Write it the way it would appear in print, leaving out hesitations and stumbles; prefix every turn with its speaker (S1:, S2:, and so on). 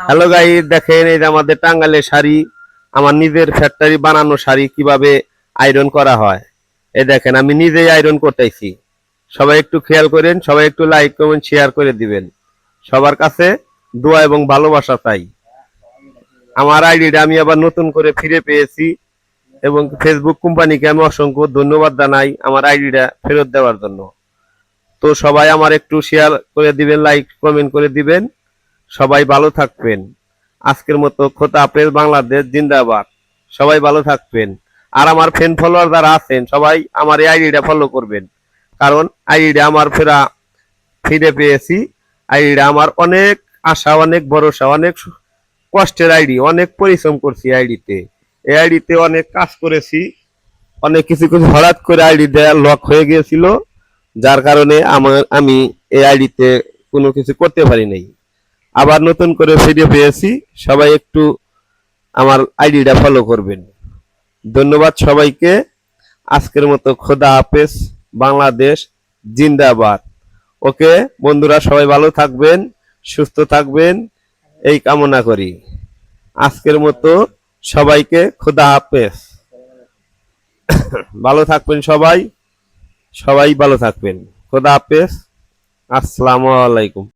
S1: Hello guys, দেখেন এই যে আমাদের টাঙ্গাইলের শাড়ি, আমার নিজের ফ্যাক্টরি বানানো শাড়ি কিভাবে আয়রন করা হয়। এই দেখেন আমি নিজেই আয়রন করতেছি। সবাই একটু খেয়াল করেন, সবাই একটু লাইক কমেন্ট শেয়ার করে দিবেন। সবার কাছে দোয়া এবং ভালোবাসা চাই। আমার আইডিটা আমি আবার নতুন করে ফিরে পেয়েছি এবং ফেসবুক কোম্পানিকে আমি অসংখ্য ধন্যবাদ জানাই আমার আইডিটা ফেরত দেওয়ার জন্য। তো সবাই আমার একটু শেয়ার করে দিবেন, লাইক কমেন্ট করে দিবেন। সবাই ভালো থাকবেন। আজকের মতো খোদা হাফেজ, বাংলাদেশ জিন্দাবাদ। সবাই ভালো থাকবেন। আর আমার ফ্রেন্ড ফলোয়ার যারা আছেন সবাই আমার এই আইডিটা ফলো করবেন, কারণ আইডিটা আমার ফিরে পেয়েছি। আইডিটা আমার অনেক আশা, অনেক ভরসা, অনেক কষ্টের আইডি, অনেক পরিশ্রম করছি আইডিতে। এই আইডিতে অনেক কাজ করেছি, অনেক কিছু কিছু হঠাৎ করে আইডি দেয়া লক হয়ে গিয়েছিল, যার কারণে আমি এই আইডিতে কোনো কিছু করতে পারি নাই। আবার নতুন করে ফিরে পেয়েছি। সবাই একটু আমার আইডিটা ফলো করবেন। ধন্যবাদ সবাইকে। আজকের মতো খোদা হাফেজ, বাংলাদেশ জিন্দাবাদ। ওকে বন্ধুরা, সবাই ভালো থাকবেন, সুস্থ থাকবেন এই কামনা করি। আজকের মতো সবাইকে খোদা হাফেজ। ভালো থাকবেন সবাই, সবাই ভালো থাকবেন। খোদা হাফেজ। আসসালামু আলাইকুম।